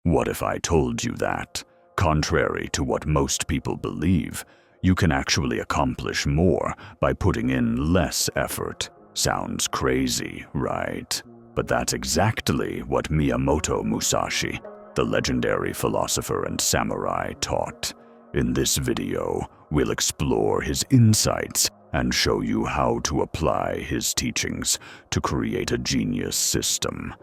What if I told you that, contrary to what most people believe, you can actually accomplish more by putting in less effort? Sounds crazy, right? But that's exactly what Miyamoto Musashi, the legendary philosopher and samurai, taught. In this video, we'll explore his insights and show you how to apply his teachings to create a genius system.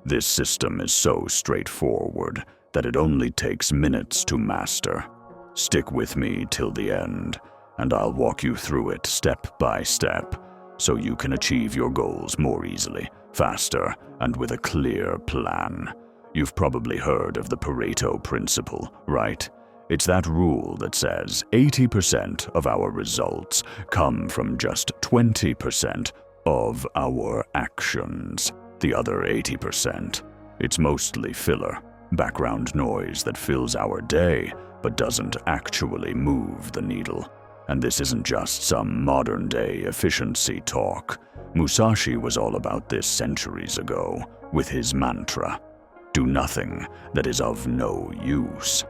This system is so straightforward that it only takes minutes to master. Stick with me till the end, and I'll walk you through it step by step, so you can achieve your goals more easily, faster, and with a clear plan. You've probably heard of the Pareto principle, right? It's that rule that says 80% of our results come from just 20% of our actions. The other 80%, it's mostly filler, background noise that fills our day but doesn't actually move the needle. And this isn't just some modern-day efficiency talk. Musashi was all about this centuries ago with his mantra, "Do nothing that is of no use."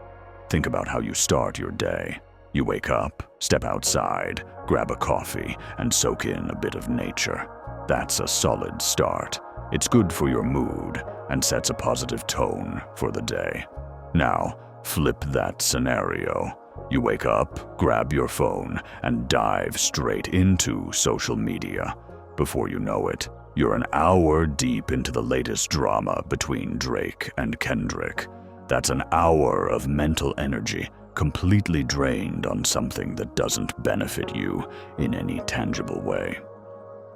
Think about how you start your day. You wake up, step outside, grab a coffee, and soak in a bit of nature. That's a solid start. It's good for your mood and sets a positive tone for the day. Now, flip that scenario. You wake up, grab your phone, and dive straight into social media. Before you know it, you're an hour deep into the latest drama between Drake and Kendrick. That's an hour of mental energy completely drained on something that doesn't benefit you in any tangible way.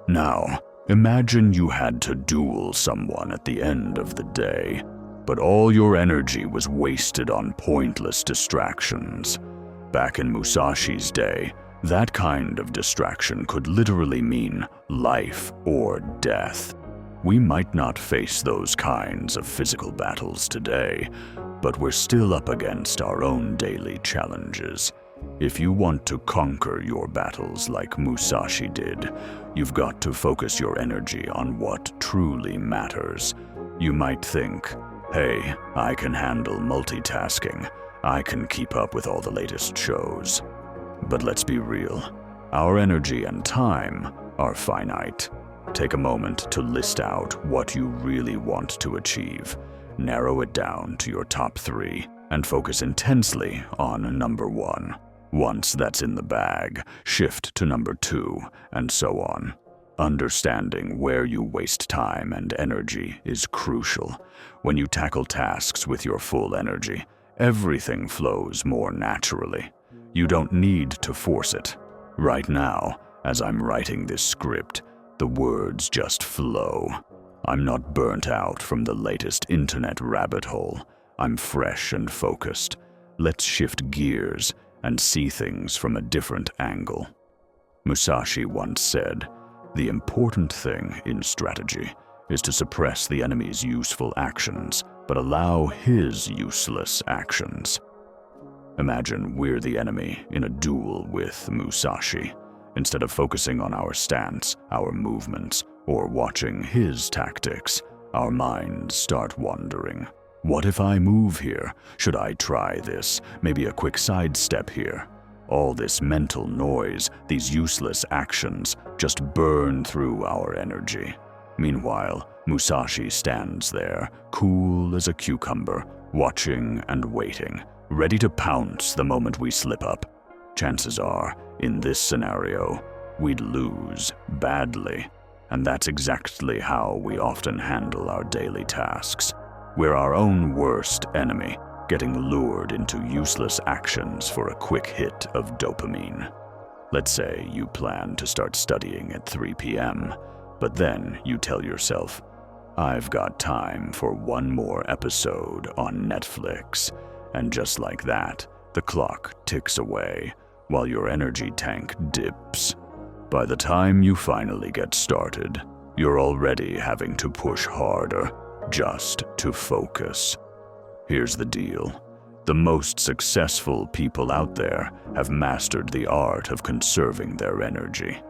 Now, imagine you had to duel someone at the end of the day, but all your energy was wasted on pointless distractions. Back in Musashi's day, that kind of distraction could literally mean life or death. We might not face those kinds of physical battles today, but we're still up against our own daily challenges. If you want to conquer your battles like Musashi did, you've got to focus your energy on what truly matters. You might think, hey, I can handle multitasking. I can keep up with all the latest shows. But let's be real, our energy and time are finite. Take a moment to list out what you really want to achieve. Narrow it down to your top 3 and focus intensely on number 1. Once that's in the bag, shift to number 2, and so on. Understanding where you waste time and energy is crucial. When you tackle tasks with your full energy, everything flows more naturally. You don't need to force it. Right now, as I'm writing this script, the words just flow. I'm not burnt out from the latest internet rabbit hole. I'm fresh and focused. Let's shift gears and see things from a different angle. Musashi once said, "The important thing in strategy is to suppress the enemy's useful actions, but allow his useless actions." Imagine we're the enemy in a duel with Musashi. Instead of focusing on our stance, our movements, or watching his tactics, our minds start wandering. What if I move here? Should I try this? Maybe a quick sidestep here. All this mental noise, these useless actions, just burn through our energy. Meanwhile, Musashi stands there, cool as a cucumber, watching and waiting, ready to pounce the moment we slip up. Chances are, in this scenario, we'd lose badly. And that's exactly how we often handle our daily tasks. We're our own worst enemy, getting lured into useless actions for a quick hit of dopamine. Let's say you plan to start studying at 3 p.m., but then you tell yourself, "I've got time for one more episode on Netflix." And just like that, the clock ticks away while your energy tank dips. By the time you finally get started, you're already having to push harder just to focus. Here's the deal. The most successful people out there have mastered the art of conserving their energy.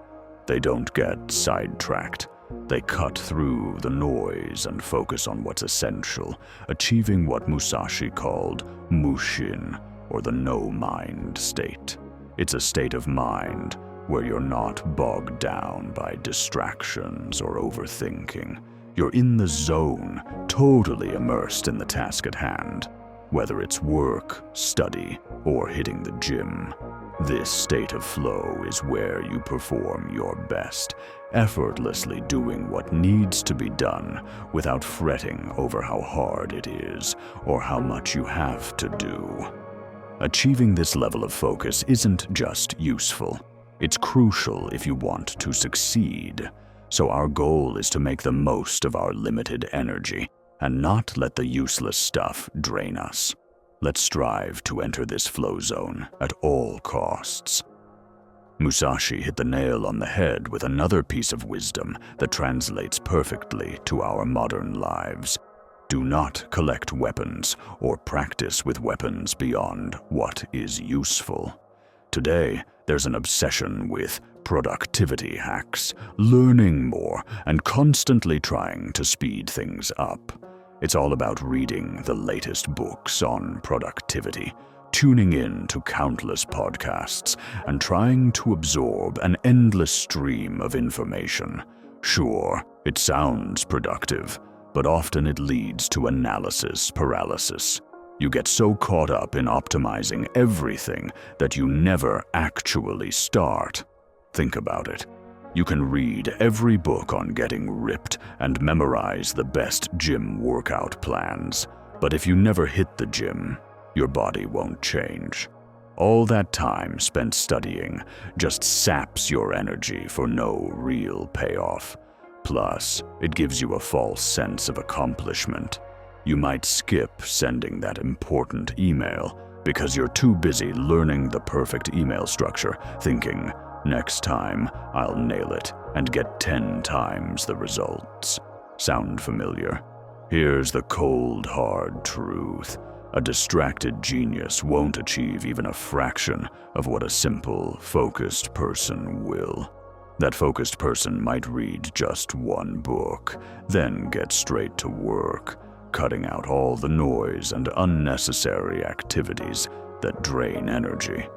They don't get sidetracked. They cut through the noise and focus on what's essential, achieving what Musashi called mushin, or the no-mind state. It's a state of mind where you're not bogged down by distractions or overthinking. You're in the zone, totally immersed in the task at hand, whether it's work, study, or hitting the gym. This state of flow is where you perform your best, effortlessly doing what needs to be done without fretting over how hard it is or how much you have to do. Achieving this level of focus isn't just useful, it's crucial if you want to succeed. So our goal is to make the most of our limited energy and not let the useless stuff drain us. Let's strive to enter this flow zone at all costs. Musashi hit the nail on the head with another piece of wisdom that translates perfectly to our modern lives. Do not collect weapons or practice with weapons beyond what is useful. Today, there's an obsession with productivity hacks, learning more, and constantly trying to speed things up. It's all about reading the latest books on productivity, tuning in to countless podcasts, and trying to absorb an endless stream of information. Sure, it sounds productive, but often it leads to analysis paralysis. You get so caught up in optimizing everything that you never actually start. Think about it. You can read every book on getting ripped and memorize the best gym workout plans, but if you never hit the gym, your body won't change. All that time spent studying just saps your energy for no real payoff. Plus, it gives you a false sense of accomplishment. You might skip sending that important email because you're too busy learning the perfect email structure, thinking, next time, I'll nail it and get 10 times the results. Sound familiar? Here's the cold, hard truth. A distracted genius won't achieve even a fraction of what a simple, focused person will. That focused person might read just one book, then get straight to work, cutting out all the noise and unnecessary activities that drain energy.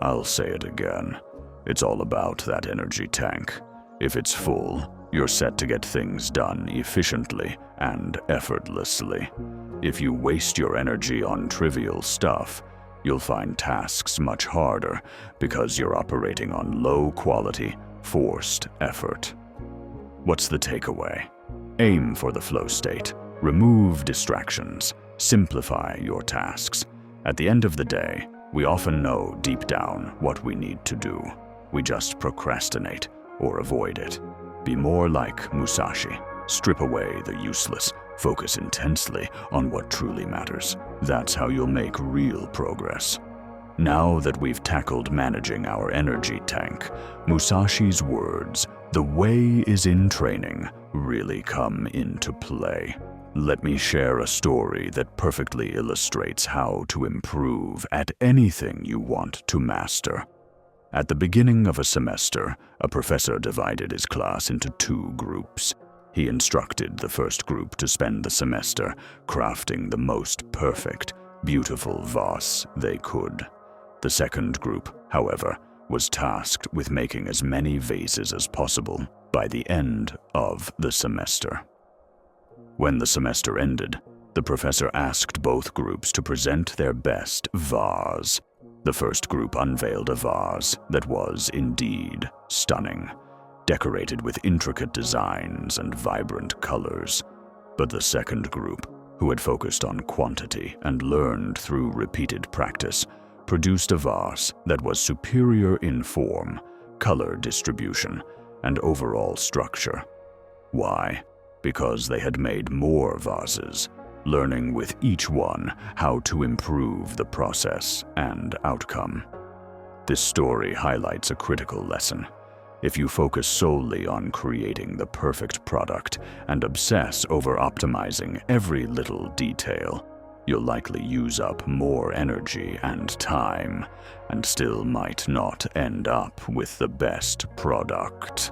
I'll say it again. It's all about that energy tank. If it's full, you're set to get things done efficiently and effortlessly. If you waste your energy on trivial stuff, you'll find tasks much harder because you're operating on low-quality, forced effort. What's the takeaway? Aim for the flow state. Remove distractions. Simplify your tasks. At the end of the day, we often know deep down what we need to do. We just procrastinate or avoid it. Be more like Musashi. Strip away the useless. Focus intensely on what truly matters. That's how you'll make real progress. Now that we've tackled managing our energy tank, Musashi's words, "The way is in training," really come into play. Let me share a story that perfectly illustrates how to improve at anything you want to master. At the beginning of a semester, a professor divided his class into 2 groups. He instructed the first group to spend the semester crafting the most perfect, beautiful vase they could. The second group, however, was tasked with making as many vases as possible by the end of the semester. When the semester ended, the professor asked both groups to present their best vase. The first group unveiled a vase that was indeed stunning, decorated with intricate designs and vibrant colors. But the second group, who had focused on quantity and learned through repeated practice, produced a vase that was superior in form, color distribution, and overall structure. Why? Because they had made more vases, learning with each one how to improve the process and outcome. This story highlights a critical lesson. If you focus solely on creating the perfect product and obsess over optimizing every little detail, you'll likely use up more energy and time, and still might not end up with the best product.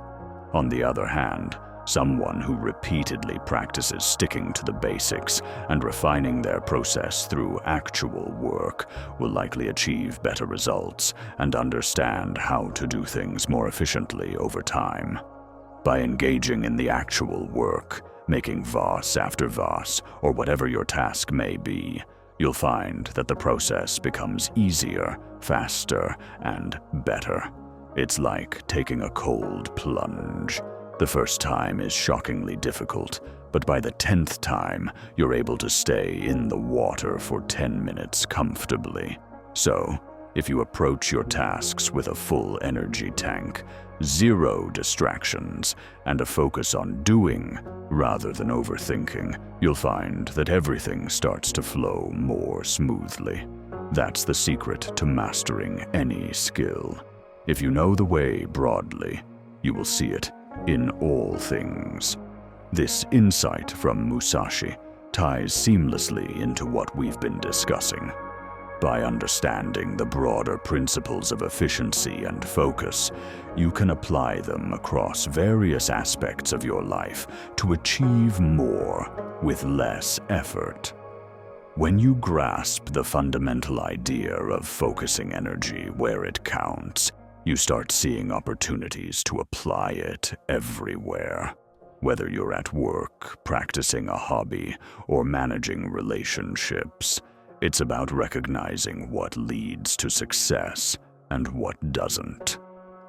On the other hand, Someone who repeatedly practices sticking to the basics and refining their process through actual work will likely achieve better results and understand how to do things more efficiently over time. By engaging in the actual work, making vase after vase, or whatever your task may be, you'll find that the process becomes easier, faster, and better. It's like taking a cold plunge. The first time is shockingly difficult, but by the 10th time, you're able to stay in the water for 10 minutes comfortably. So, if you approach your tasks with a full energy tank, zero distractions, and a focus on doing rather than overthinking, you'll find that everything starts to flow more smoothly. That's the secret to mastering any skill. If you know the way broadly, you will see it in all things. This insight from Musashi ties seamlessly into what we've been discussing. By understanding the broader principles of efficiency and focus, you can apply them across various aspects of your life to achieve more with less effort. When you grasp the fundamental idea of focusing energy where it counts, you start seeing opportunities to apply it everywhere. Whether you're at work, practicing a hobby, or managing relationships, it's about recognizing what leads to success and what doesn't.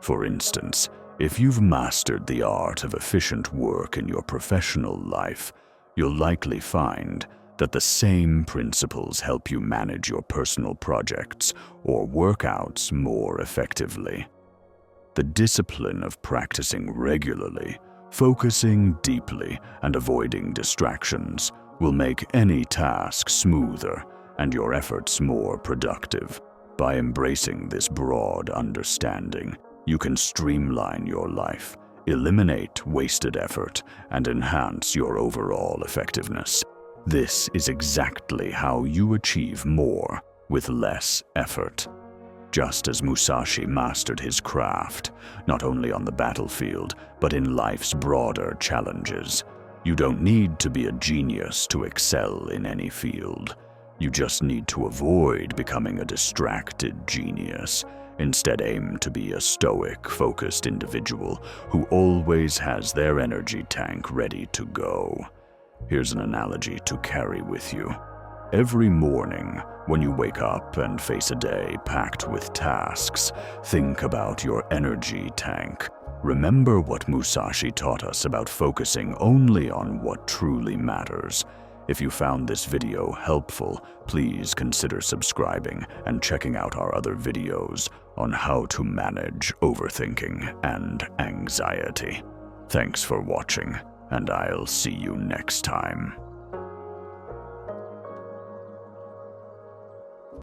For instance, if you've mastered the art of efficient work in your professional life, you'll likely find that the same principles help you manage your personal projects or workouts more effectively. The discipline of practicing regularly, focusing deeply, and avoiding distractions will make any task smoother and your efforts more productive. By embracing this broad understanding, you can streamline your life, eliminate wasted effort, and enhance your overall effectiveness. This is exactly how you achieve more with less effort. Just as Musashi mastered his craft, not only on the battlefield, but in life's broader challenges, you don't need to be a genius to excel in any field. You just need to avoid becoming a distracted genius. Instead, aim to be a stoic, focused individual who always has their energy tank ready to go. Here's an analogy to carry with you. Every morning, when you wake up and face a day packed with tasks, think about your energy tank. Remember what Musashi taught us about focusing only on what truly matters. If you found this video helpful, please consider subscribing and checking out our other videos on how to manage overthinking and anxiety. Thanks for watching, and I'll see you next time.